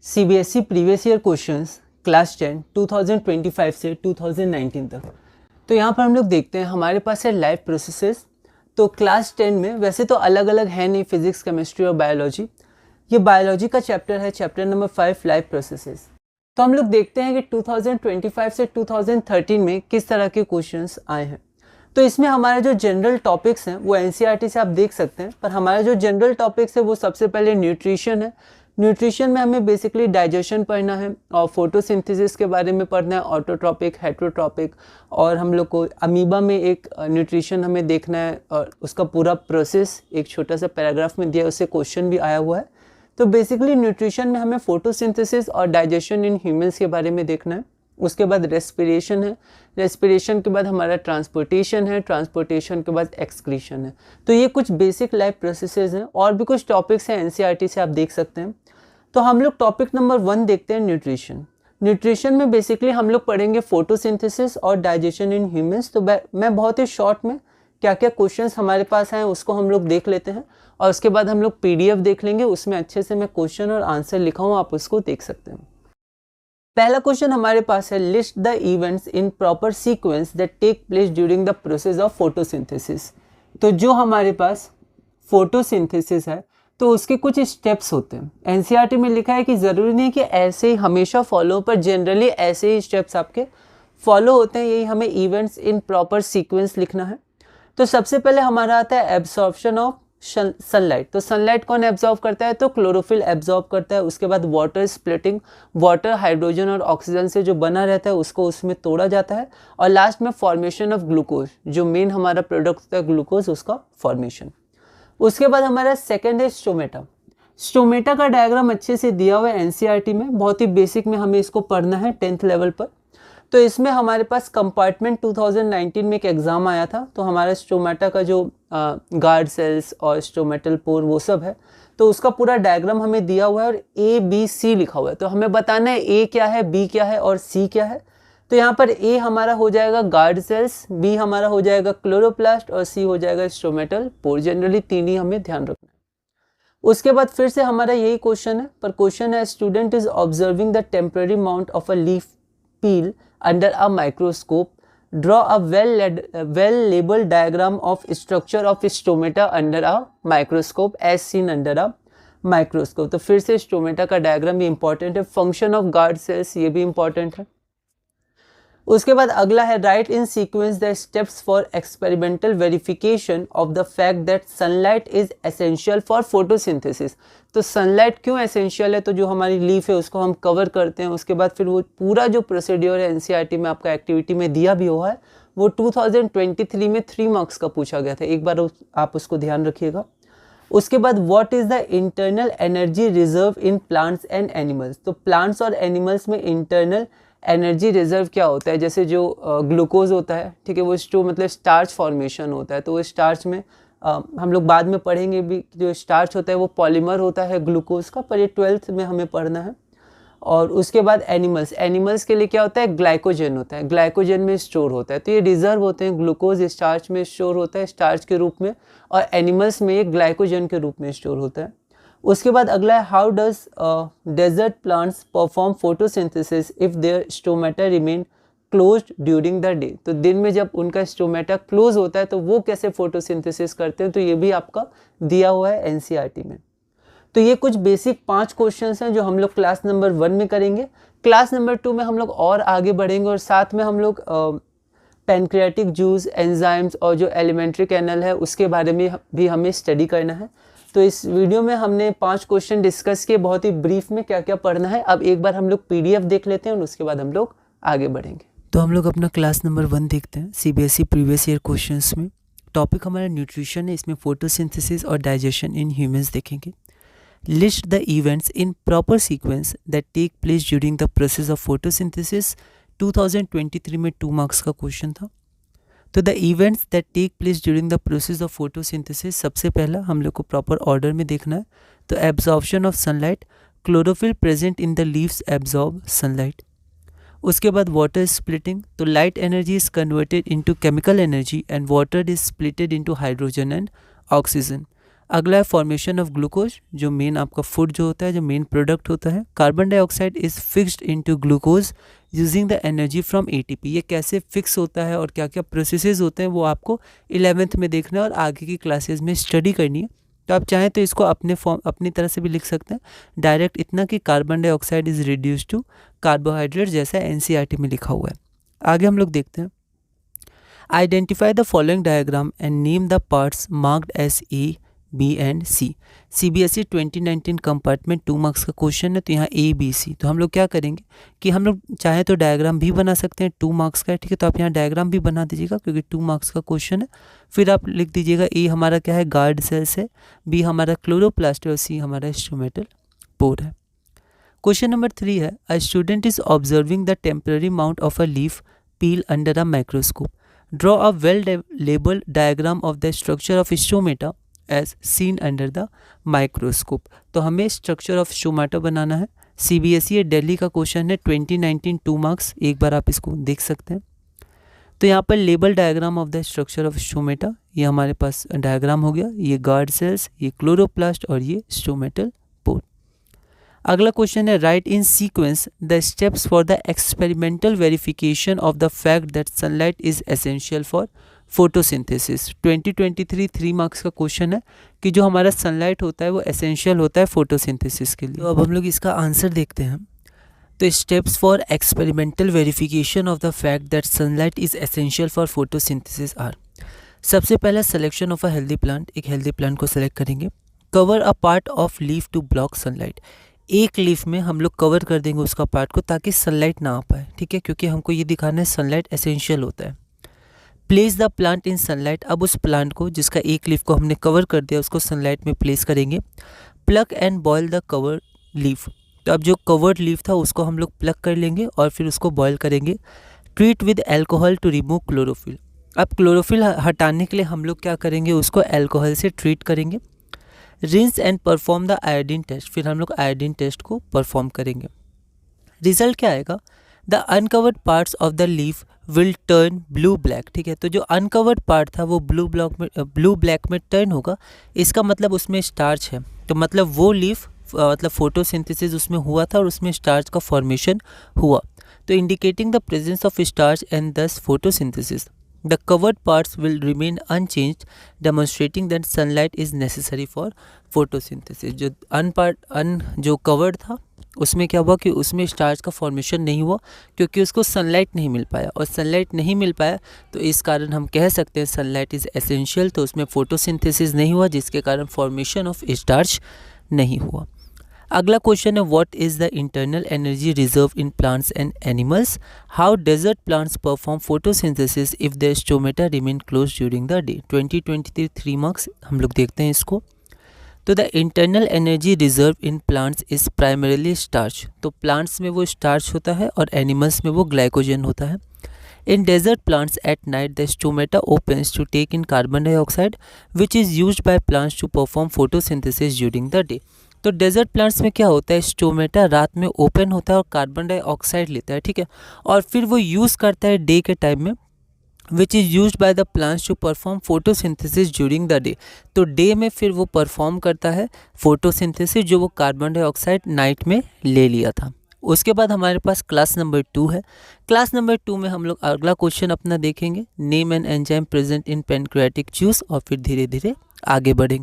CBSE previous year questions class 10 2025 से 2019 तक। तो यहाँ पर हम लोग देखते हैं हमारे पास है लाइफ प्रोसेसेस। तो क्लास 10 में वैसे तो अलग अलग है नहीं, फिजिक्स, केमिस्ट्री और बायोलॉजी। ये बायोलॉजी का चैप्टर है, चैप्टर नंबर 5 लाइफ प्रोसेसेस। तो हम लोग देखते हैं कि 2025 से 2013 में किस तरह के क्वेश्चंस आए हैं। तो इसमें हमारे जो जनरल टॉपिक्स हैं वो एनसीईआरटी से आप देख सकते हैं, पर हमारे जो जनरल टॉपिक्स है वो सबसे पहले न्यूट्रिशन है। न्यूट्रिशन में हमें बेसिकली डाइजेशन पढ़ना है और फोटोसिंथेसिस के बारे में पढ़ना है, ऑटोट्रॉपिक, हेटरोट्रॉपिक, और हम लोग को अमीबा में एक न्यूट्रिशन हमें देखना है और उसका पूरा प्रोसेस एक छोटा सा पैराग्राफ में दिया है, उससे क्वेश्चन भी आया हुआ है। तो बेसिकली न्यूट्रिशन में हमें फोटोसिंथेसिस और डाइजेशन इन ह्यूमंस के बारे में देखना है। उसके बाद रेस्पिरेशन है, रेस्पिरेशन के बाद हमारा ट्रांसपोर्टेशन है, ट्रांसपोर्टेशन के बाद एक्सक्रीशन है। तो ये कुछ बेसिक लाइफ प्रोसेसेस हैं, और भी कुछ टॉपिक्स हैं एनसीईआरटी से आप देख सकते हैं। तो हम लोग टॉपिक नंबर 1 देखते हैं, न्यूट्रिशन। न्यूट्रिशन में बेसिकली हम लोग पढ़ेंगे फोटोसिंथेसिस और डाइजेशन इन ह्यूमंस। तो मैं बहुत ही शॉर्ट में क्या क्या क्वेश्चंस हमारे पास हैं उसको हम लोग देख लेते हैं, और उसके बाद हम लोग पीडीएफ देख लेंगे, उसमें अच्छे से मैं क्वेश्चन और आंसर लिखा हूँ, आप उसको देख सकते हैं। पहला क्वेश्चन हमारे पास है, list the events in proper sequence that take place during the process of photosynthesis. तो जो हमारे पास फोटोसिंथेसिस है तो उसके कुछ स्टेप्स होते हैं। एनसीईआरटी में लिखा है कि ज़रूरी नहीं कि ऐसे ही हमेशा फॉलो, पर जनरली ऐसे ही स्टेप्स आपके फॉलो होते हैं, यही हमें इवेंट्स इन प्रॉपर सीक्वेंस लिखना है। तो सबसे पहले हमारा आता है एब्सॉर्प्शन ऑफ सनलाइट। तो सनलाइट कौन एब्जॉर्व करता है? तो क्लोरोफिल एब्जॉर्व करता है। उसके बाद वाटर स्प्लिटिंग, वाटर हाइड्रोजन और ऑक्सीजन से जो बना रहता है उसको उसमें तोड़ा जाता है, और लास्ट में फॉर्मेशन ऑफ ग्लूकोज, जो मेन हमारा प्रोडक्ट होता है ग्लूकोज, उसका फॉर्मेशन। उसके बाद हमारा सेकेंड है स्टोमेटा। स्टोमेटा का डायग्राम अच्छे से दिया हुआ है एनसीईआरटी में, बहुत ही बेसिक में हमें इसको पढ़ना है 10th लेवल पर। तो इसमें हमारे पास कंपार्टमेंट 2019 में एक एग्ज़ाम आया था, तो हमारा स्टोमेटा का जो गार्ड सेल्स और स्टोमेटल पोर वो सब है, तो उसका पूरा डायग्राम हमें दिया हुआ है और ABC लिखा हुआ है। तो हमें बताना है A क्या है, B क्या है और C क्या है। तो यहाँ पर A हमारा हो जाएगा गार्ड सेल्स, B हमारा हो जाएगा क्लोरोप्लास्ट और C हो जाएगा स्टोमेटल पोर। जनरली 3 ही हमें ध्यान रखना है। उसके बाद फिर से हमारा यही क्वेश्चन है, पर क्वेश्चन है, student is observing the temporary mount of a leaf peel under a microscope. Draw a well-labeled diagram of structure of stomata under a microscope as seen under a microscope. तो फिर से stomata का diagram भी important है। Function of guard cells ये भी important है। उसके बाद अगला है, right in sequence the steps for experimental verification of the fact that sunlight is essential for photosynthesis. तो सनलाइट क्यों एसेंशियल है? तो जो हमारी लीफ है उसको हम कवर करते हैं। उसके बाद फिर वो पूरा जो प्रोसीड्योर है एनसीईआरटी में आपका एक्टिविटी में दिया भी हुआ है, वो 2023 में 3 मार्क्स का पूछा गया था, एक बार आप उसको ध्यान रखिएगा। उसके बाद what is the internal energy reserve in plants and animals. तो प्लांट्स और एनिमल्स में इंटरनल एनर्जी रिजर्व क्या होता है? जैसे जो ग्लूकोज होता है, ठीक है, वो मतलब स्टार्च फॉर्मेशन होता है। तो वो स्टार्च में हम लोग बाद में पढ़ेंगे भी, जो स्टार्च होता है वो पॉलीमर होता है ग्लूकोज का, पर ये 12th में हमें पढ़ना है। और उसके बाद एनिमल्स के लिए क्या होता है? ग्लाइकोजन होता है, ग्लाइकोजन में स्टोर होता है। तो ये रिजर्व होते हैं, ग्लूकोज स्टार्च में स्टोर होता है स्टार्च के रूप में, और एनिमल्स में ये ग्लाइकोजन के रूप में स्टोर होता है। उसके बाद अगला है, how does desert plants perform photosynthesis if their stomata remain closed during the day. तो दिन में जब उनका स्टोमेटा क्लोज होता है तो वो कैसे फोटोसिंथेसिस करते हैं, तो ये भी आपका दिया हुआ है एनसीईआरटी में। तो ये कुछ बेसिक 5 क्वेश्चंस हैं जो हम लोग क्लास नंबर 1 में करेंगे। क्लास नंबर 2 में हम लोग और आगे बढ़ेंगे, और साथ में हम लोग पैनक्रियाटिक जूस, एंजाइम्स और जो एलिमेंट्री कैनल है उसके बारे में भी हमें स्टडी करना है। तो इस वीडियो में हमने 5 क्वेश्चन डिस्कस किए, बहुत ही ब्रीफ में क्या क्या पढ़ना है। अब एक बार हम लोग पीडीएफ देख लेते हैं और उसके बाद हम लोग आगे बढ़ेंगे। तो हम लोग अपना क्लास नंबर 1 देखते हैं सीबीएसई प्रीवियस ईयर क्वेश्चंस में। टॉपिक हमारा न्यूट्रिशन है, इसमें फोटोसिंथेसिस और डाइजेशन इन ह्यूमंस देखेंगे। List the events in proper sequence that take place during the process of photosynthesis. 2023 में 2 मार्क्स का क्वेश्चन था। तो the events that take place during the process of photosynthesis, सबसे पहला हम लोग को प्रॉपर ऑर्डर में देखना है। तो absorption of sunlight, chlorophyll present in the leaves absorb sunlight. उसके बाद वाटर स्प्लिटिंग, तो light energy is converted into chemical energy and water is splitted into hydrogen and oxygen. अगला है फॉर्मेशन ऑफ ग्लूकोज, जो मेन आपका food जो होता है, जो मेन प्रोडक्ट होता है। Carbon dioxide is fixed into glucose using the energy from ATP. ये कैसे फिक्स होता है और क्या क्या प्रोसेसेस होते हैं वो आपको 11th में देखना है और आगे की क्लासेस में स्टडी करनी है। तो आप चाहें तो इसको अपनी तरह से भी लिख सकते हैं, डायरेक्ट इतना कि carbon dioxide is reduce to carbohydrate, जैसा एनसीईआरटी में लिखा हुआ है। आगे हम लोग देखते हैं, identify the following diagram and name the parts marked as A, B and C. CBSE 2019 compartment 2 marks का क्वेश्चन है, तो यहाँ ए बी सी। तो हम लोग क्या करेंगे कि हम लोग चाहे तो डायग्राम भी बना सकते हैं, 2 मार्क्स का है, ठीक है। तो आप यहाँ डायग्राम भी बना दीजिएगा क्योंकि 2 मार्क्स का क्वेश्चन है। फिर आप लिख दीजिएगा ए हमारा क्या है, गार्ड सेल्स है, बी हमारा क्लोरोप्लास्ट है और सी हमारा स्टोमेटल पोर है। क्वेश्चन नंबर 3 है, a student is observing the temporary mount of a leaf peel under a microscope. Draw a well-labeled diagram of the structure of stomata as seen under the microscope. तो हमें structure of stomata बनाना है। CBSE Delhi का question है 2019 2 marks, एक बार आप इसको देख सकते हैं। तो यहाँ पर label diagram of the structure of stomata, ये हमारे पास डायग्राम हो गया, ये गार्ड सेल्स, ये क्लोरोप्लास्ट और ये स्टोमेटल पोर। अगला क्वेश्चन है, right in sequence the steps for the experimental verification of the fact that sunlight is essential for photosynthesis. 2023 3 marks का क्वेश्चन है कि जो हमारा सनलाइट होता है वो एसेंशियल होता है फोटोसिंथेसिस के लिए। तो अब हम लोग इसका आंसर देखते हैं। तो steps for experimental verification of the fact that sunlight is essential for photosynthesis are, सबसे पहला selection of a healthy plant, एक हेल्दी प्लांट को सेलेक्ट करेंगे। Cover a part of leaf to block sunlight, एक leaf में हम लोग cover कर देंगे उसका पार्ट को ताकि सनलाइट ना आ पाए, ठीक है, क्योंकि हमको ये दिखाना है सनलाइट एसेंशियल होता है। Place the plant in sunlight, अब उस प्लांट को जिसका एक लीफ को हमने कवर कर दिया उसको सनलाइट में प्लेस करेंगे। Pluck and boil the cover leaf, तो अब जो कवर्ड लीफ था उसको हम लोग प्लग कर लेंगे और फिर उसको बॉयल करेंगे। Treat with alcohol to remove chlorophyll, अब क्लोरोफिल हटाने के लिए हम लोग क्या करेंगे, उसको एल्कोहल से ट्रीट करेंगे। Rinse and perform the iodine test, फिर हम लोग आयोडीन टेस्ट को परफॉर्म करेंगे। रिजल्ट क्या आएगा, the uncovered parts of the leaf will turn blue black, ठीक है। तो जो अनकवर्ड पार्ट था वो ब्लू ब्लैक में टर्न होगा, इसका मतलब उसमें स्टार्च है, तो मतलब वो लीफ मतलब फोटोसिंथेसिस उसमें हुआ था और उसमें स्टार्च का फॉर्मेशन हुआ, तो indicating the presence of starch and दस photosynthesis. The covered parts will remain unchanged, demonstrating that sunlight is necessary for photosynthesis. जो कवर्ड था उसमें क्या हुआ कि उसमें स्टार्च का फॉर्मेशन नहीं हुआ क्योंकि उसको सनलाइट नहीं मिल पाया, और सनलाइट नहीं मिल पाया तो इस कारण हम कह सकते हैं सनलाइट इज़ एसेंशियल, तो उसमें फोटोसिंथेसिस नहीं हुआ जिसके कारण फॉर्मेशन ऑफ स्टार्च नहीं हुआ। अगला क्वेश्चन है, what is the internal energy reserve in plants and animals, how desert plants perform photosynthesis if the stomata remain close during the day. 2023 3 marks, हम लोग देखते हैं इसको। तो the internal energy reserve in plants is primarily starch, तो plants में वो starch होता है और एनिमल्स में वो ग्लाइकोजन होता है। In desert plants at night, the stomata opens to take in carbon dioxide, which is used by plants to perform photosynthesis during the day. तो डेजर्ट प्लांट्स में क्या होता है, स्टोमेटा रात में ओपन होता है और कार्बन डाइऑक्साइड लेता है, ठीक है, और फिर वो यूज़ करता है डे के टाइम में, which is use by the plants to perform photosynthesis during the day. तो डे में फिर वो परफॉर्म करता है फोटोसिंथेसिस जो वो कार्बन डाइऑक्साइड नाइट में ले लिया था। उसके बाद हमारे पास क्लास नंबर 2 है। क्लास नंबर 2 में हम लोग अगला क्वेश्चन अपना देखेंगे, name an enzyme present in pancreatic juice, और फिर धीरे धीरे आगे बढ़ेंगे।